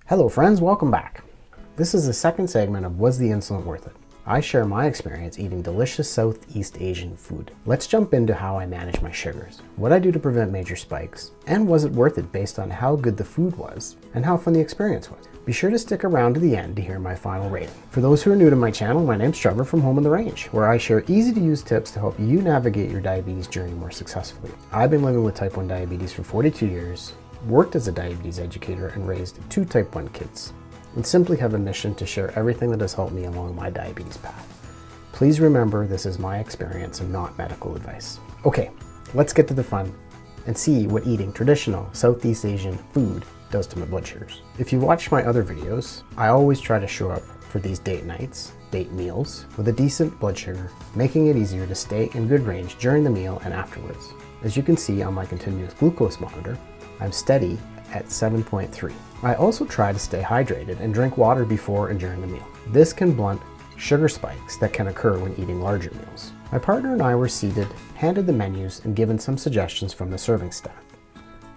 Hello friends, welcome back. This is the second segment of Was the Insulin Worth It? I share my experience eating delicious Southeast Asian food. Let's jump into how I manage my sugars, what I do to prevent major spikes, and was it worth it based on how good the food was and how fun the experience was. Be sure to stick around to the end to hear my final rating. For those who are new to my channel, my name's Trevor from Home on the Range, where I share easy to use tips to help you navigate your diabetes journey more successfully. I've been living with type 1 diabetes for 42 years, worked as a diabetes educator, and raised 2 type 1 kids, and simply have a mission to share everything that has helped me along my diabetes path. Please remember this is my experience and not medical advice. Okay, let's get to the fun and see what eating traditional Southeast Asian food does to my blood sugars. If you watch my other videos, I always try to show up for these date nights, date meals, with a decent blood sugar, making it easier to stay in good range during the meal and afterwards. As you can see on my continuous glucose monitor, I'm steady at 7.3. I also try to stay hydrated and drink water before and during the meal. This can blunt sugar spikes that can occur when eating larger meals. My partner and I were seated, handed the menus, and given some suggestions from the serving staff.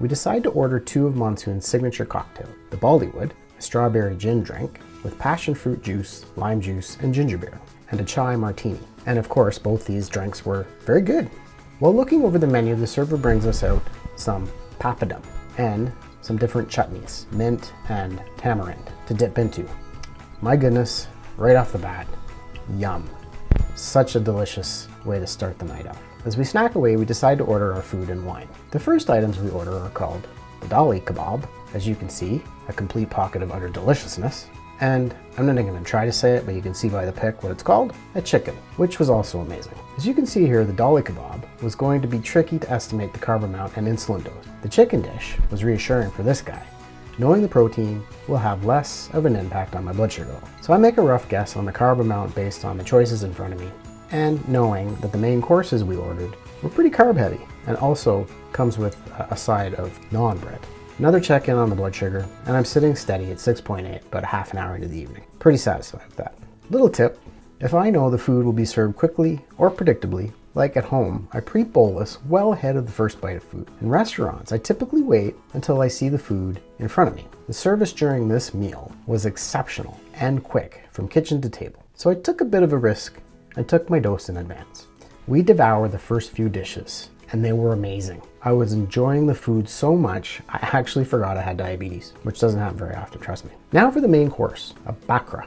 We decided to order 2 of Monsoon's signature cocktails, the Bollywood, a strawberry gin drink with passion fruit juice, lime juice, and ginger beer, and a chai martini. And of course, both these drinks were very good. While looking over the menu, the server brings us out some papadum and some different chutneys, mint and tamarind, to dip into. My goodness, right off the bat, yum. Such a delicious way to start the night off. As we snack away, we decide to order our food and wine. The first items we order are called the dali kebab, as you can see, a complete pocket of utter deliciousness. And I'm not even going to try to say it, but you can see by the pic what it's called, a chicken, which was also amazing. As you can see here, the dali kebab was going to be tricky to estimate the carb amount and insulin dose. The chicken dish was reassuring for this guy, knowing the protein will have less of an impact on my blood sugar level. So I make a rough guess on the carb amount based on the choices in front of me, and knowing that the main courses we ordered were pretty carb heavy, and also comes with a side of naan bread. Another check-in on the blood sugar, and I'm sitting steady at 6.8 about a half an hour into the evening. Pretty satisfied with that. Little tip, if I know the food will be served quickly or predictably, like at home, I pre-bolus well ahead of the first bite of food. In restaurants, I typically wait until I see the food in front of me. The service during this meal was exceptional and quick from kitchen to table, so I took a bit of a risk and took my dose in advance. We devoured the first few dishes, and they were amazing. I was enjoying the food so much, I actually forgot I had diabetes, which doesn't happen very often, trust me. Now for the main course, a bakra,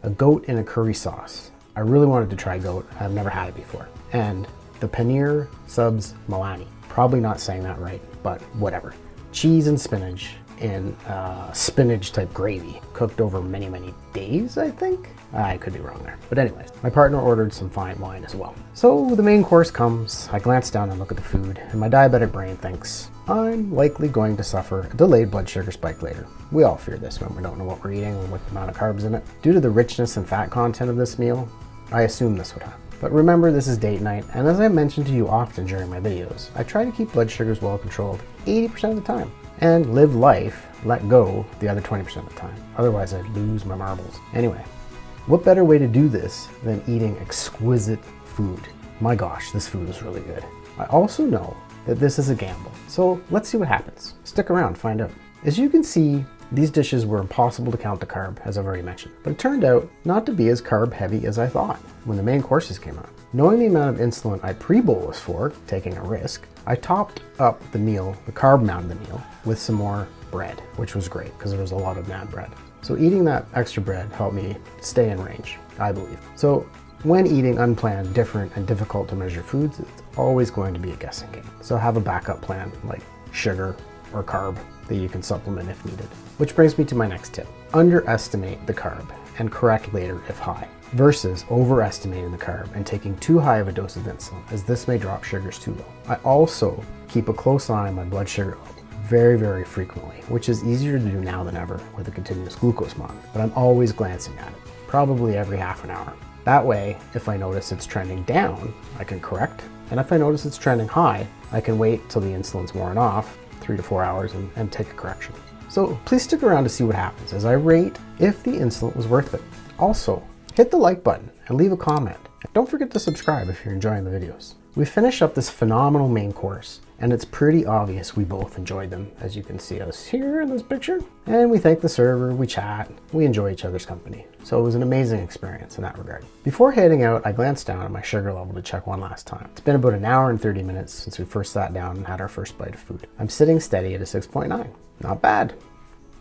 a goat in a curry sauce. I really wanted to try goat, I've never had it before. And the paneer subs malani. Probably not saying that right, but whatever. Cheese and spinach in spinach type gravy, cooked over many days, I think? I could be wrong there. But anyways, my partner ordered some fine wine as well. So the main course comes, I glance down and look at the food, and my diabetic brain thinks, I'm likely going to suffer a delayed blood sugar spike later. We all fear this when we don't know what we're eating and what amount of carbs in it. Due to the richness and fat content of this meal, I assumed this would happen. But remember, this is date night, and as I mentioned to you often during my videos, I try to keep blood sugars well controlled 80% of the time, and live life, let go the other 20% of the time. Otherwise, I'd lose my marbles. Anyway, what better way to do this than eating exquisite food? My gosh, this food is really good. I also know that this is a gamble, so let's see what happens. Stick around, find out. As you can see, these dishes were impossible to count the carb, as I've already mentioned, but it turned out not to be as carb heavy as I thought when the main courses came out. Knowing the amount of insulin I pre-bolus for, taking a risk, I topped up the meal, the carb amount of the meal, with some more bread, which was great because there was a lot of naan bread. So eating that extra bread helped me stay in range, I believe. So when eating unplanned, different, and difficult to measure foods, it's always going to be a guessing game. So have a backup plan like sugar or carb that you can supplement if needed. Which brings me to my next tip. Underestimate the carb and correct later if high, versus overestimating the carb and taking too high of a dose of insulin, as this may drop sugars too low. I also keep a close eye on my blood sugar level very frequently, which is easier to do now than ever with a continuous glucose monitor, but I'm always glancing at it, probably every half an hour. That way, if I notice it's trending down, I can correct, and if I notice it's trending high, I can wait till the insulin's worn off, 3 to 4 hours, and take a correction. So please stick around to see what happens as I rate if the insulin was worth it. Also, hit the like button and leave a comment. Don't forget to subscribe if you're enjoying the videos. We finish up this phenomenal main course, and it's pretty obvious we both enjoyed them, as you can see us here in this picture. And we thank the server, we chat, we enjoy each other's company. So it was an amazing experience in that regard. Before heading out, I glanced down at my sugar level to check one last time. It's been about an hour and 30 minutes since we first sat down and had our first bite of food. I'm sitting steady at a 6.9. Not bad.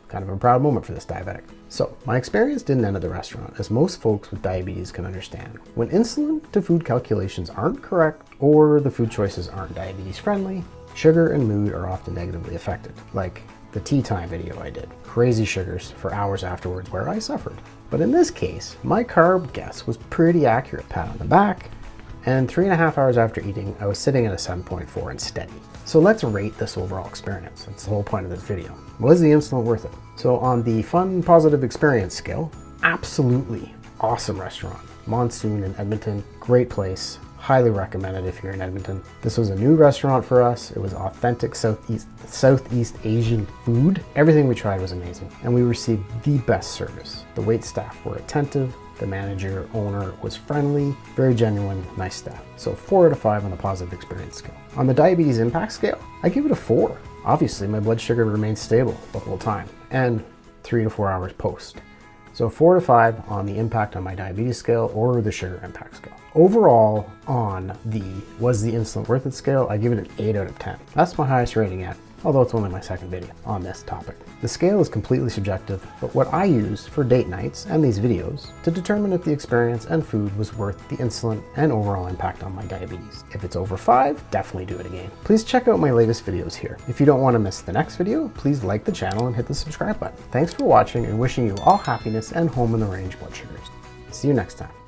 Kind of a proud moment for this diabetic. So my experience didn't end at the restaurant, as most folks with diabetes can understand. When insulin to food calculations aren't correct or the food choices aren't diabetes friendly, sugar and mood are often negatively affected, like the tea time video I did. Crazy sugars for hours afterwards where I suffered. But in this case, my carb guess was pretty accurate. Pat on the back, and 3.5 hours after eating, I was sitting at a 7.4 and steady. So let's rate this overall experience. That's the whole point of this video. Was the insulin worth it? So on the fun, positive experience scale, absolutely awesome restaurant. Monsoon in Edmonton, great place. Highly recommend it if you're in Edmonton. This was a new restaurant for us. It was authentic Southeast Asian food. Everything we tried was amazing, and we received the best service. The wait staff were attentive. The manager, owner was friendly, very genuine, nice staff. So 4 out of 5 on the positive experience scale. On the diabetes impact scale, I give it a 4. Obviously, my blood sugar remained stable the whole time, and 3 to 4 hours post. So 4 to 5 on the impact on my diabetes scale or the sugar impact scale. Overall, on the was the insulin worth it scale, I give it an 8 out of 10. That's my highest rating yet, although it's only my second video on this topic. The scale is completely subjective, but what I use for date nights and these videos to determine if the experience and food was worth the insulin and overall impact on my diabetes. If it's over 5, definitely do it again. Please check out my latest videos here. If you don't want to miss the next video, please like the channel and hit the subscribe button. Thanks for watching, and wishing you all happiness and home in the range blood sugars. See you next time.